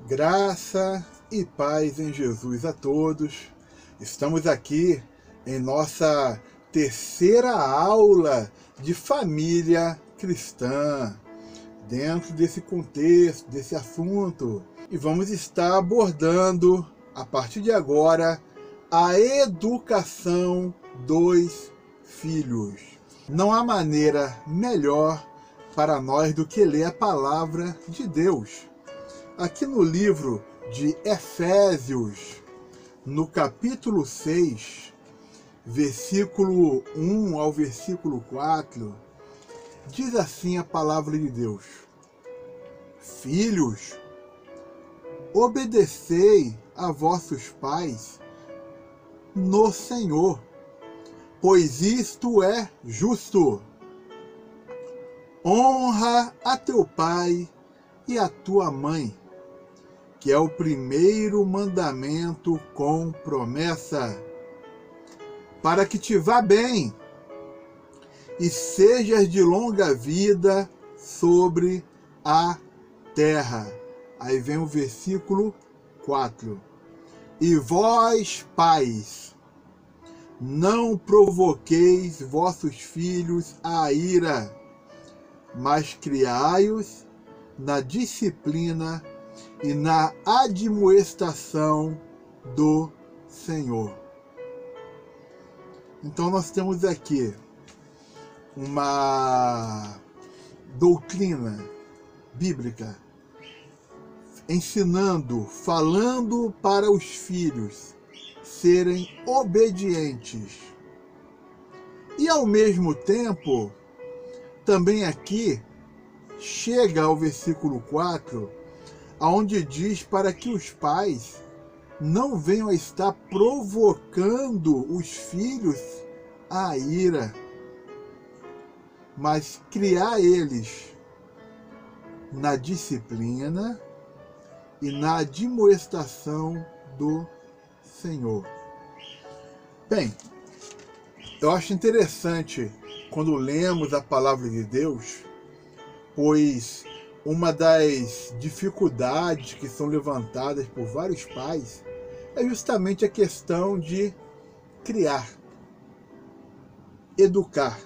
Graça e paz em Jesus a todos. Estamos aqui em nossa terceira aula de família cristã, dentro desse contexto, desse assunto. E vamos estar abordando, a partir de agora, a educação dos filhos. Não há maneira melhor para nós do que ler a palavra de Deus. Aqui no livro de Efésios, no capítulo 6, versículo 1 ao versículo 4, diz assim a palavra de Deus: Filhos, obedecei a vossos pais no Senhor, pois isto é justo. Honra a teu pai e a tua mãe, que é o primeiro mandamento com promessa, para que te vá bem e sejas de longa vida sobre a terra. Aí vem o versículo 4. E vós, pais, não provoqueis vossos filhos à ira, mas criai-os na disciplina e na admoestação do Senhor. Então nós temos aqui uma doutrina bíblica ensinando, falando para os filhos serem obedientes. E ao mesmo tempo, também aqui chega ao versículo 4, onde diz para que os pais não venham a estar provocando os filhos à ira, mas criar eles na disciplina e na admoestação do Senhor. Bem, eu acho interessante quando lemos a palavra de Deus, pois uma das dificuldades que são levantadas por vários pais é justamente a questão de criar, educar.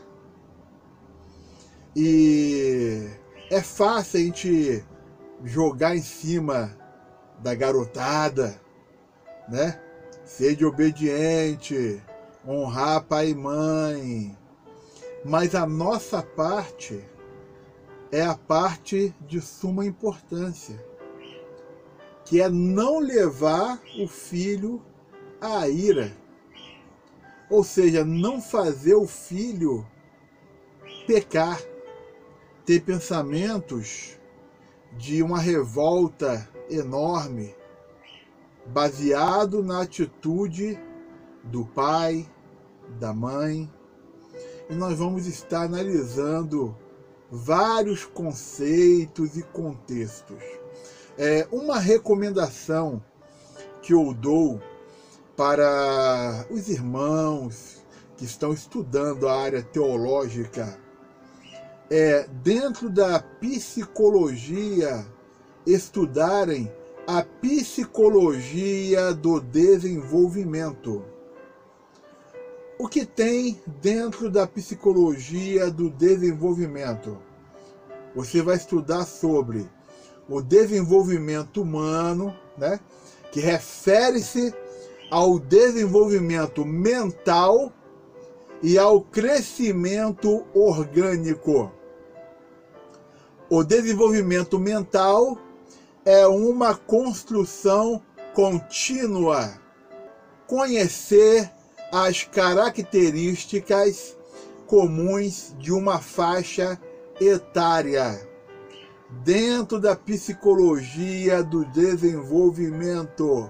E é fácil a gente jogar em cima da garotada, né? Seja obediente, honrar pai e mãe. Mas a nossa parte é a parte de suma importância, que é não levar o filho à ira. Ou seja, não fazer o filho pecar, ter pensamentos de uma revolta enorme, baseado na atitude do pai, da mãe. E nós vamos estar analisando vários conceitos e contextos. Uma recomendação que eu dou para os irmãos que estão estudando a área teológica é, dentro da psicologia, estudarem a psicologia do desenvolvimento. O que tem dentro da psicologia do desenvolvimento? Você vai estudar sobre o desenvolvimento humano, né, que refere-se ao desenvolvimento mental e ao crescimento orgânico. O desenvolvimento mental é uma construção contínua. Conhecer as características comuns de uma faixa etária dentro da psicologia do desenvolvimento.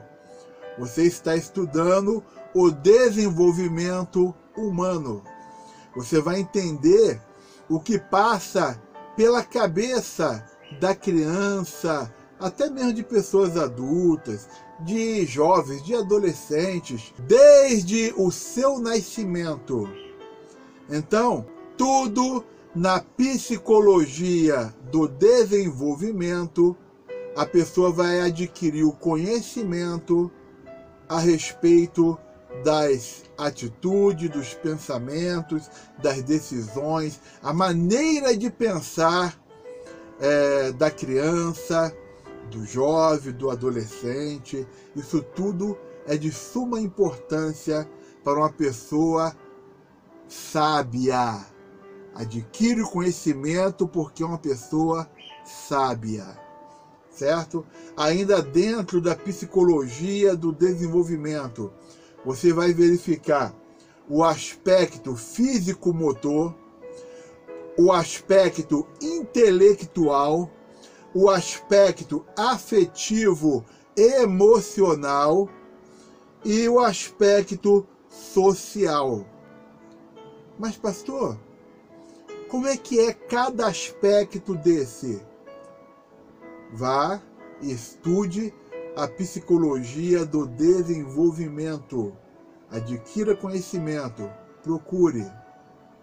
Você está estudando o desenvolvimento humano. Você vai entender o que passa pela cabeça da criança, até mesmo de pessoas adultas, de jovens, de adolescentes, desde o seu nascimento. Então, tudo na psicologia do desenvolvimento a pessoa vai adquirir o conhecimento a respeito das atitudes, dos pensamentos, das decisões, a maneira de pensar da criança, do jovem, do adolescente. Isso tudo é de suma importância para uma pessoa sábia. Adquire o conhecimento porque é uma pessoa sábia, certo? Ainda dentro da psicologia do desenvolvimento, você vai verificar o aspecto físico-motor, o aspecto intelectual, o aspecto afetivo emocional e o aspecto social. Mas, pastor, como é que é cada aspecto desse? Vá e estude a psicologia do desenvolvimento. Adquira conhecimento. Procure.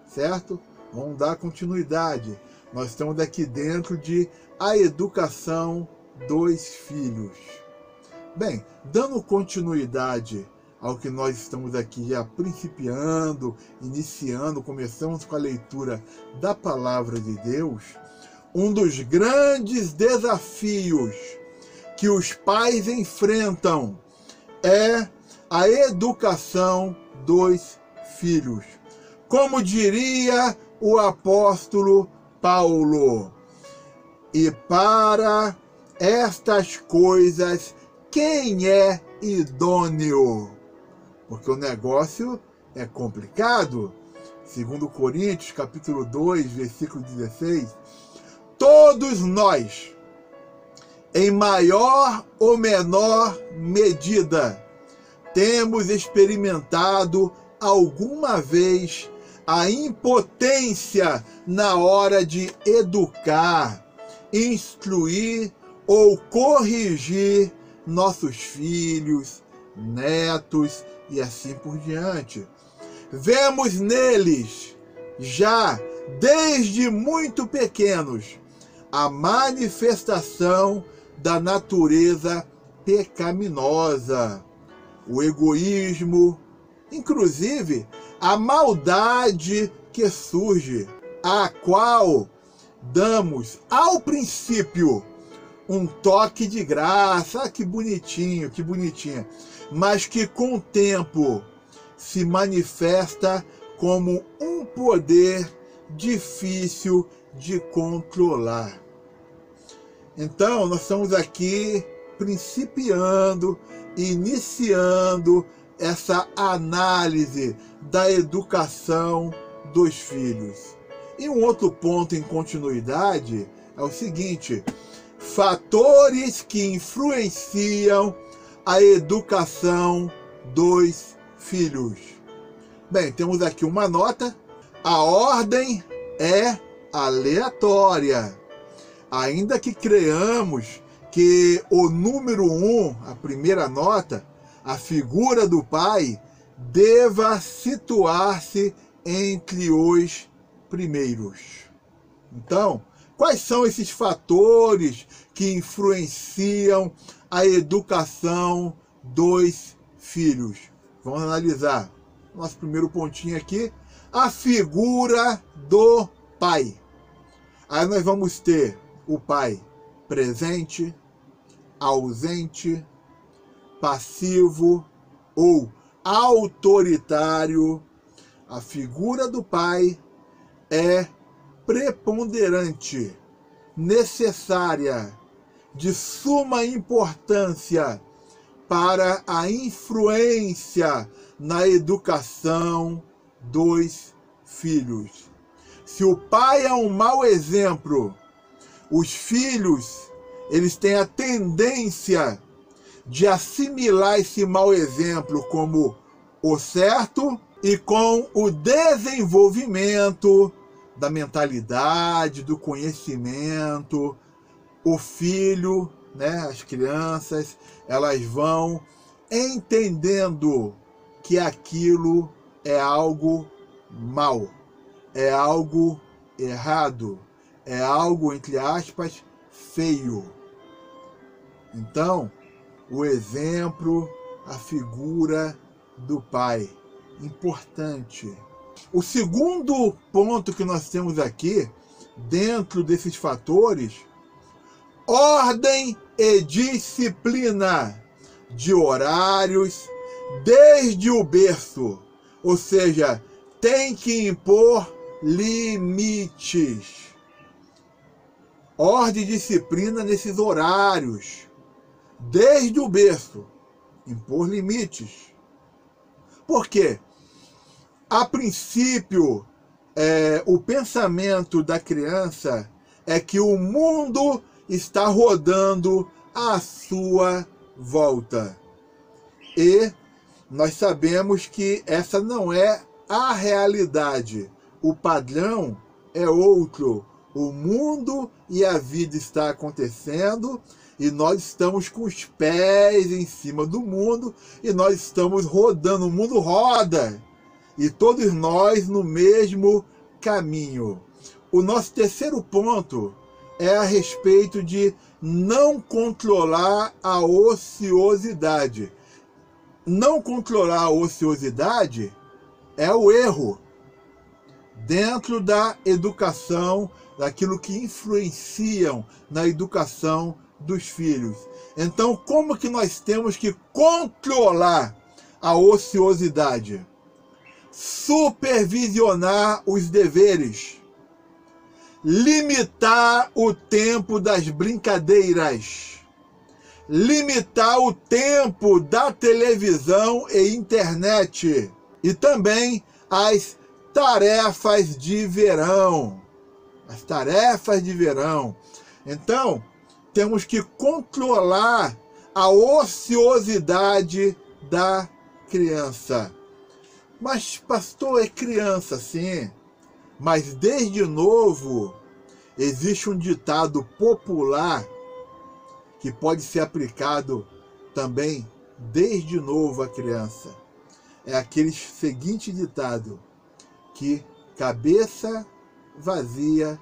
Certo? Vamos dar continuidade. Nós estamos aqui dentro de a educação dos filhos. Bem, dando continuidade ao que nós estamos aqui já principiando, iniciando, começamos com a leitura da Palavra de Deus, um dos grandes desafios que os pais enfrentam é a educação dos filhos. Como diria o apóstolo Paulo, e para estas coisas, quem é idôneo? Porque o negócio é complicado. Segundo Coríntios, capítulo 2, versículo 16, todos nós, em maior ou menor medida, temos experimentado alguma vez a impotência na hora de educar, instruir ou corrigir nossos filhos, netos e assim por diante. Vemos neles, já desde muito pequenos, a manifestação da natureza pecaminosa, o egoísmo, inclusive a maldade que surge, a qual damos ao princípio um toque de graça. Ah, que bonitinho, que bonitinha. Mas que com o tempo se manifesta como um poder difícil de controlar. Então, nós estamos aqui principiando, iniciando essa análise da educação dos filhos. E um outro ponto em continuidade é o seguinte: fatores que influenciam a educação dos filhos. Bem, temos aqui uma nota. A ordem é aleatória. Ainda que creamos que o número 1, a primeira nota, a figura do pai, deva situar-se entre os primeiros. Então, quais são esses fatores que influenciam a educação dos filhos? Vamos analisar. Nosso primeiro pontinho aqui, a figura do pai. Aí nós vamos ter o pai presente, ausente, passivo ou autoritário. A figura do pai é preponderante, necessária, de suma importância para a influência na educação dos filhos. Se o pai é um mau exemplo, os filhos, eles têm a tendência de assimilar esse mau exemplo como o certo e com o desenvolvimento da mentalidade, do conhecimento, o filho, né, as crianças, elas vão entendendo que aquilo é algo mal, é algo errado, é algo, entre aspas, feio. Então, o exemplo, a figura do pai, importante. O segundo ponto que nós temos aqui, dentro desses fatores, ordem e disciplina de horários desde o berço, ou seja, tem que impor limites. Ordem e disciplina nesses horários, desde o berço, impor limites. Por quê? A princípio, o pensamento da criança é que o mundo está rodando à sua volta. E nós sabemos que essa não é a realidade. O padrão é outro. O mundo e a vida está acontecendo e nós estamos com os pés em cima do mundo e nós estamos rodando. O mundo roda e todos nós no mesmo caminho. O nosso terceiro ponto é a respeito de não controlar a ociosidade. Não controlar a ociosidade é o erro dentro da educação, daquilo que influenciam na educação dos filhos. Então, como que nós temos que controlar a ociosidade? Supervisionar os deveres, limitar o tempo das brincadeiras, limitar o tempo da televisão e internet e também as tarefas de verão. As tarefas de verão. Então, temos que controlar a ociosidade da criança. Mas, pastor, é criança, sim. Mas, desde novo, existe um ditado popular que pode ser aplicado também desde novo à criança. É aquele seguinte ditado, que cabeça vazia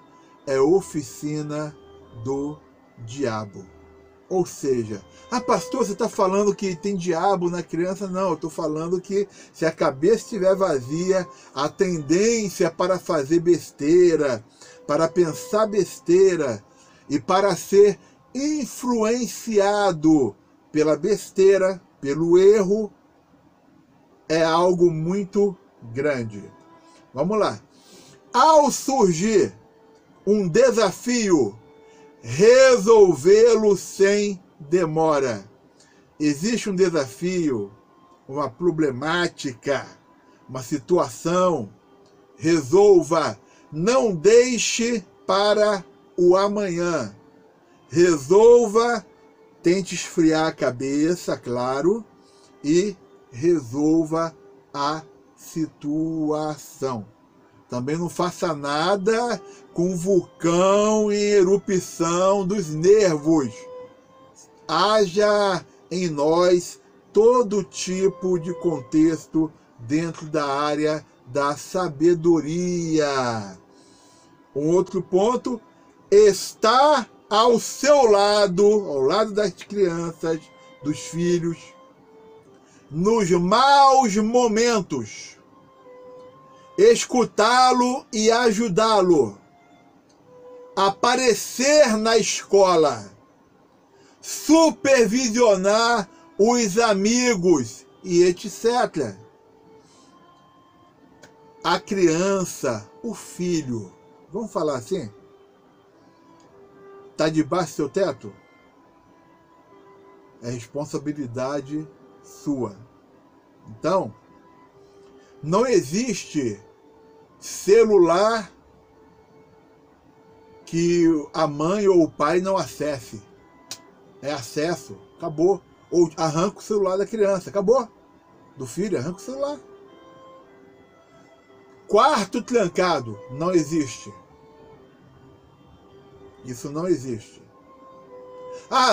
é oficina do diabo. Ou seja, pastor, você está falando que tem diabo na criança? Não, eu estou falando que se a cabeça estiver vazia, a tendência para fazer besteira, para pensar besteira e para ser influenciado pela besteira, pelo erro, é algo muito grande. Vamos lá. Ao surgir um desafio, resolvê-lo sem demora. Existe um desafio, uma problemática, uma situação, resolva. Não deixe para o amanhã. Resolva, tente esfriar a cabeça, claro, e resolva a situação. Também não faça nada com vulcão em erupção dos nervos. Haja em nós todo tipo de contexto dentro da área da sabedoria. Um outro ponto, está ao seu lado, ao lado das crianças, dos filhos, nos maus momentos, escutá-lo e ajudá-lo, aparecer na escola, supervisionar os amigos e etc. A criança, o filho, vamos falar assim? Está debaixo do seu teto? É responsabilidade sua. Então, não existe celular que a mãe ou o pai não acesse. É acesso, acabou. Ou arranca o celular da criança, acabou. Do filho, arranca o celular. Quarto trancado, não existe. Isso não existe.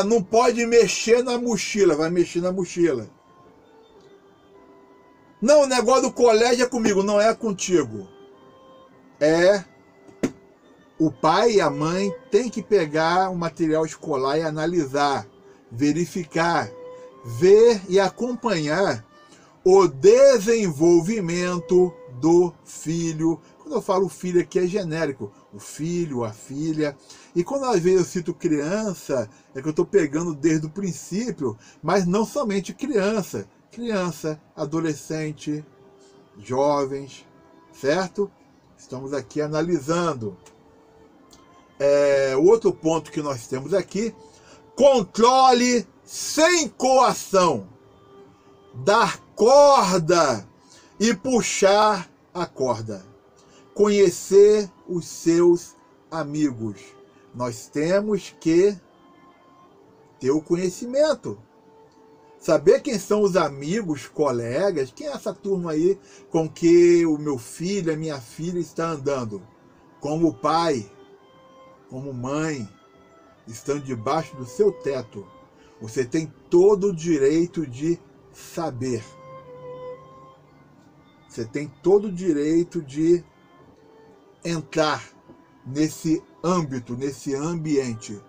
Não pode mexer na mochila, vai mexer na mochila. Não, o negócio do colégio é comigo, não é contigo. É o pai e a mãe têm que pegar o material escolar e analisar. verificar, ver e acompanhar o desenvolvimento do filho. Quando eu falo filho aqui é genérico, o filho, a filha. E quando às vezes eu cito criança, é que eu estou pegando desde o princípio, mas não somente criança. Criança, adolescente, jovens, certo? Estamos aqui analisando. Outro ponto que nós temos aqui, controle sem coação. Dar corda e puxar a corda. Conhecer os seus amigos. Nós temos que ter o conhecimento. Saber quem são os amigos, colegas, quem é essa turma aí com que o meu filho, a minha filha está andando. Como pai, como mãe, estão debaixo do seu teto. Você tem todo o direito de saber. Você tem todo o direito de entrar nesse âmbito, nesse ambiente.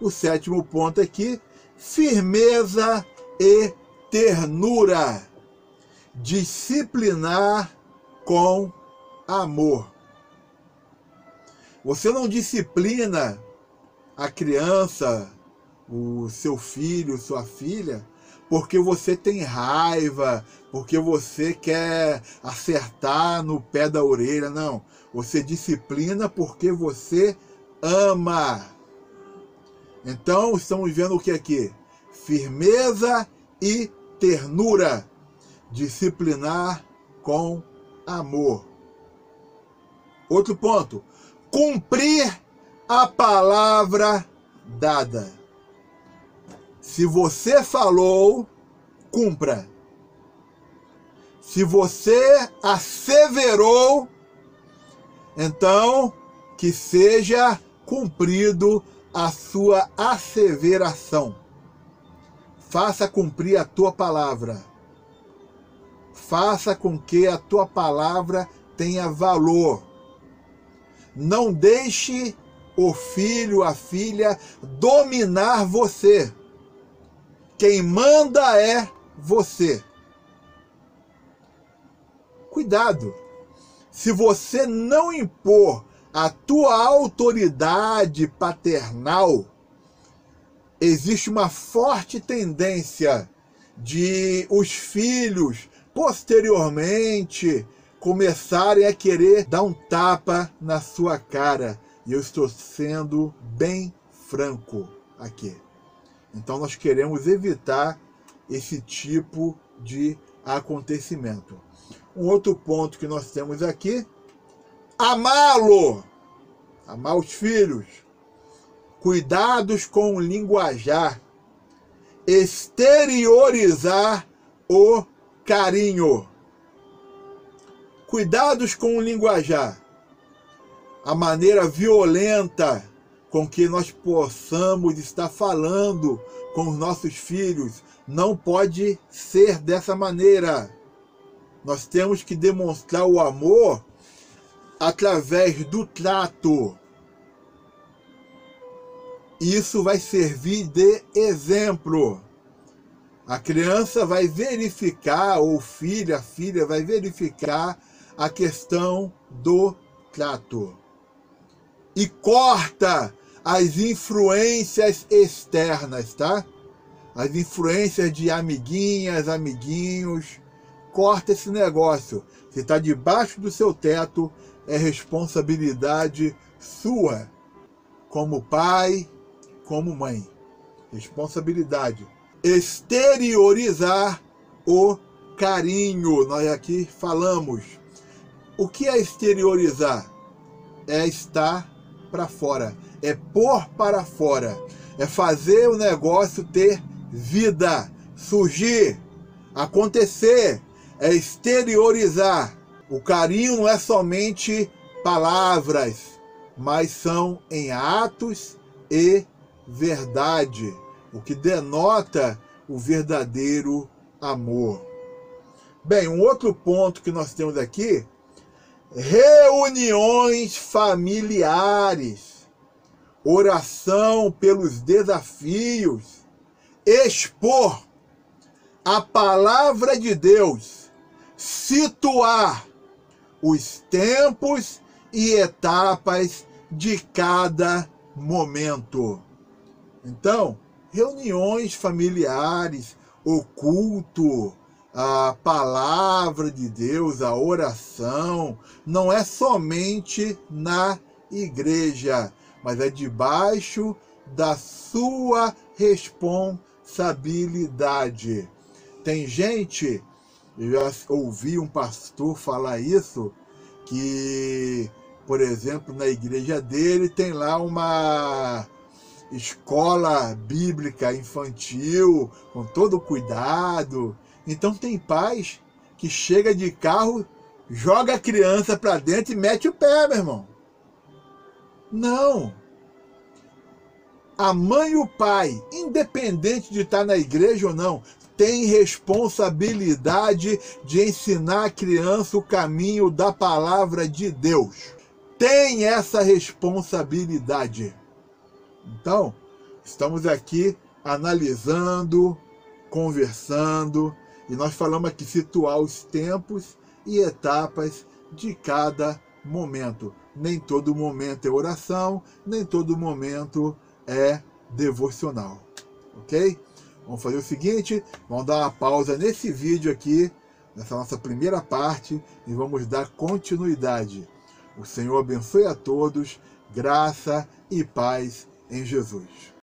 O sétimo ponto aqui, firmeza e ternura. Disciplinar com amor. Você não disciplina a criança, o seu filho, sua filha, porque você tem raiva, porque você quer acertar no pé da orelha, não. Você disciplina porque você ama. Então, estamos vendo o que aqui? Firmeza e ternura. Disciplinar com amor. Outro ponto. Cumprir a palavra dada. Se você falou, cumpra. Se você asseverou, então que seja cumprido a sua asseveração. Faça cumprir a tua palavra. Faça com que a tua palavra tenha valor. Não deixe o filho, a filha, dominar você. Quem manda é você. Cuidado. Se você não impor a tua autoridade paternal, existe uma forte tendência de os filhos, posteriormente, começarem a querer dar um tapa na sua cara. E eu estou sendo bem franco aqui. Então nós queremos evitar esse tipo de acontecimento. Um outro ponto que nós temos aqui, amá-lo, amar os filhos, cuidados com o linguajar, exteriorizar o carinho. Cuidados com o linguajar, a maneira violenta com que nós possamos estar falando com os nossos filhos, não pode ser dessa maneira. Nós temos que demonstrar o amor através do trato. Isso vai servir de exemplo. A criança vai verificar, ou o filho, a filha vai verificar a questão do trato. E corta as influências externas, tá? As influências de amiguinhas, amiguinhos. Corta esse negócio. Se está debaixo do seu teto, é responsabilidade sua. Como pai, como mãe. Responsabilidade. Exteriorizar o carinho. Nós aqui falamos. O que é exteriorizar? É estar para fora. É pôr para fora. É fazer o negócio ter vida. Surgir. Acontecer. É exteriorizar. O carinho não é somente palavras, mas são em atos e verdade, o que denota o verdadeiro amor. Bem, um outro ponto que nós temos aqui, reuniões familiares, oração pelos desafios, expor a palavra de Deus, situar os tempos e etapas de cada momento. Então, reuniões familiares, o culto, a palavra de Deus, a oração, não é somente na igreja, mas é debaixo da sua responsabilidade. Tem gente, eu já ouvi um pastor falar isso, que, por exemplo, na igreja dele tem lá uma escola bíblica infantil, com todo cuidado. Então tem pais que chega de carro, joga a criança para dentro e mete o pé, meu irmão. Não. A mãe e o pai, independente de estar na igreja ou não, tem responsabilidade de ensinar a criança o caminho da palavra de Deus. Tem essa responsabilidade. Então, estamos aqui analisando, conversando, e nós falamos aqui situar os tempos e etapas de cada momento. Nem todo momento é oração, nem todo momento é devocional. Ok? Vamos fazer o seguinte, vamos dar uma pausa nesse vídeo aqui, nessa nossa primeira parte, e vamos dar continuidade. O Senhor abençoe a todos, graça e paz em Jesus.